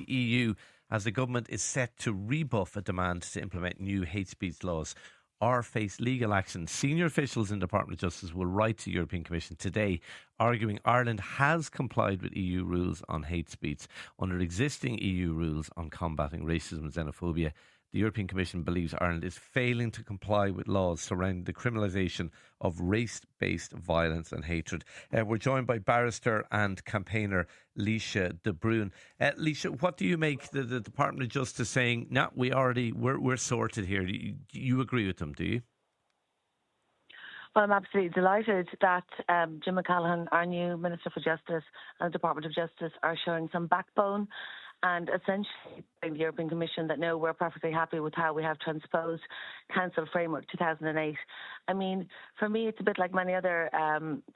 the EU as the government is set to rebuff a demand to implement new hate speech laws or face legal action. Senior officials in the Department of Justice will write to the European Commission today arguing Ireland has complied with EU rules on hate speech. Under existing EU rules on combating racism and xenophobia, the European Commission believes Ireland is failing to comply with laws surrounding the criminalisation of race-based violence and hatred. We're joined by barrister and campaigner Laoise de Brún. Laoise, what do you make the Department of Justice saying, no, we're sorted here? Do you agree with them, do you? Well, I'm absolutely delighted that Jim McCallaghan, our new Minister for Justice, and the Department of Justice are showing some backbone and essentially telling the European Commission that, no, we're perfectly happy with how we have transposed Council Framework 2008. I mean, for me, it's a bit like many other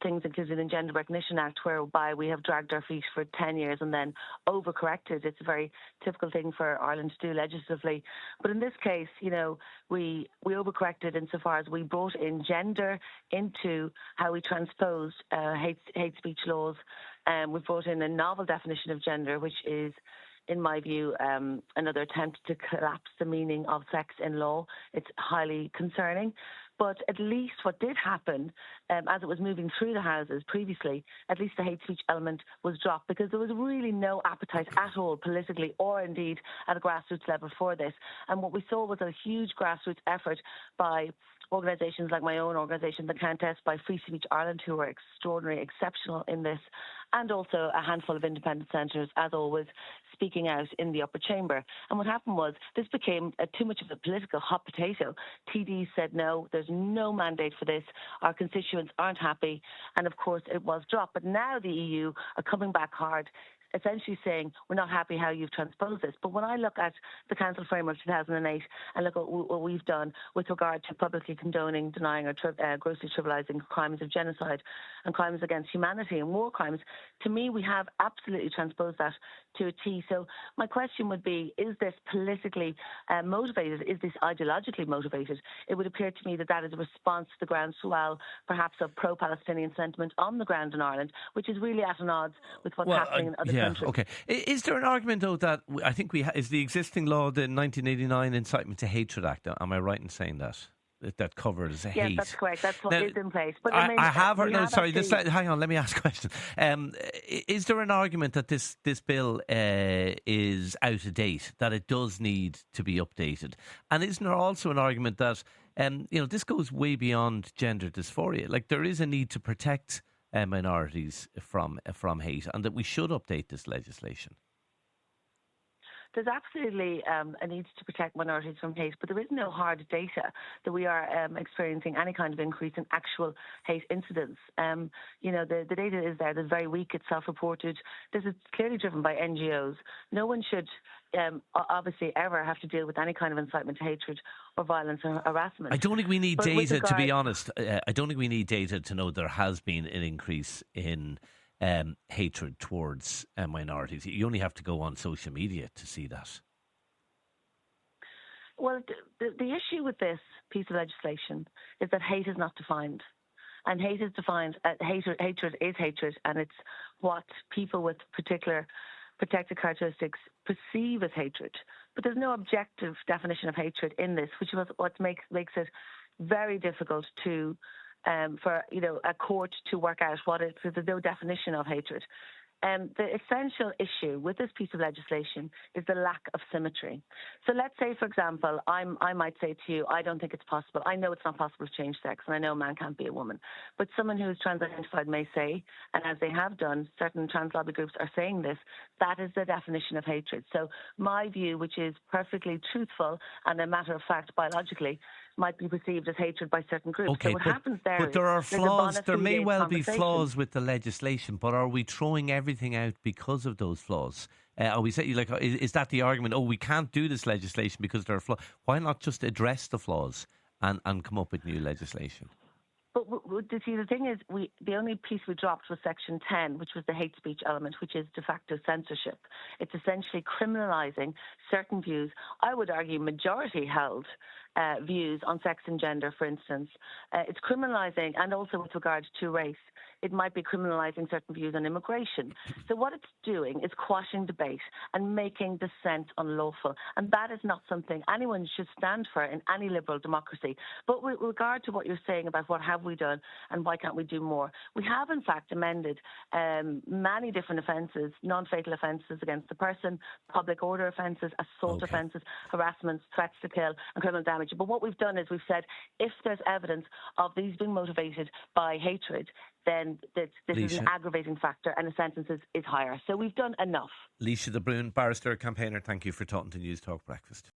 things included in Gender Recognition Act, whereby we have dragged our feet for 10 years and then overcorrected. It's a very typical thing for Ireland to do legislatively. But in this case, you know, we overcorrected insofar as we brought in gender into how we transposed hate speech laws. We brought in a novel definition of gender, which is, in my view, another attempt to collapse the meaning of sex in law. It's highly concerning. But at least what did happen, as it was moving through the Houses previously, at least the hate speech element was dropped, because there was really no appetite at all politically or indeed at a grassroots level for this. And what we saw was a huge grassroots effort by organisations like my own organisation, the Countess, by Free Speech Ireland, who were extraordinary, exceptional in this, and also a handful of independent senators, as always, speaking out in the upper chamber. And what happened was this became too much of a political hot potato. TDs said, no, there's no mandate for this. Our constituents aren't happy. And of course, it was dropped. But now the EU are coming back hard, essentially saying, we're not happy how you've transposed this. But when I look at the Council Framework 2008 and look at what we've done with regard to publicly condoning, denying or grossly trivialising crimes of genocide and crimes against humanity and war crimes, to me, we have absolutely transposed that to a T. So my question would be, is this politically motivated? Is this ideologically motivated? It would appear to me that that is a response to the groundswell, perhaps, of pro-Palestinian sentiment on the ground in Ireland, which is really at an odds with what's happening in other countries. Okay. Is there an argument, though, that I think is the existing law, the 1989 Incitement to Hatred Act, am I right in saying that covers hate? Yes, that's correct. That's what is in place. But I have heard. No, sorry. Hang on. Let me ask a question. Is there an argument that this bill is out of date, that it does need to be updated? And isn't there also an argument that this goes way beyond gender dysphoria? Like, there is a need to protect minorities from hate, and that we should update this legislation? There's absolutely a need to protect minorities from hate, but there is no hard data that we are experiencing any kind of increase in actual hate incidents. The data is there. There's very weak. It's self-reported. This is clearly driven by NGOs. No one should obviously ever have to deal with any kind of incitement to hatred or violence or harassment. I don't think we need data, to be honest. I don't think we need data to know there has been an increase in hatred towards minorities. You only have to go on social media to see that. Well, the issue with this piece of legislation is that hate is not defined. And hate is defined, hatred is hatred, and it's what people with particular protected characteristics perceive as hatred. But there's no objective definition of hatred in this, which is what makes it very difficult to for a court to work out what it is. There's no definition of hatred. The essential issue with this piece of legislation is the lack of symmetry. So let's say, for example, I might say to you, I don't think it's possible. I know it's not possible to change sex, and I know a man can't be a woman. But someone who is trans-identified may say, and as they have done, certain trans lobby groups are saying this, that is the definition of hatred. So my view, which is perfectly truthful and a matter of fact biologically, might be perceived as hatred by certain groups. Okay, so what happens there but there are flaws. There may well be flaws with the legislation, but are we throwing everything out because of those flaws? Are we saying, like, is that the argument? Oh, we can't do this legislation because there are flaws. Why not just address the flaws and come up with new legislation? But see, the thing is, the only piece we dropped was Section 10, which was the hate speech element, which is de facto censorship. It's essentially criminalising certain views, I would argue majority held views on sex and gender, for instance. It's criminalising, and also with regard to race, it might be criminalising certain views on immigration. So what it's doing is quashing debate and making dissent unlawful. And that is not something anyone should stand for in any liberal democracy. But with regard to what you're saying about what have we done and why can't we do more, we have in fact amended many different offences, non-fatal offences against the person, public order offences, assault offences, harassment, threats to kill and criminal damage. But what we've done is we've said if there's evidence of these being motivated by hatred, then this is an aggravating factor and the sentence is higher. So we've done enough. Laoise de Brún, barrister, campaigner, thank you for talking to News Talk Breakfast.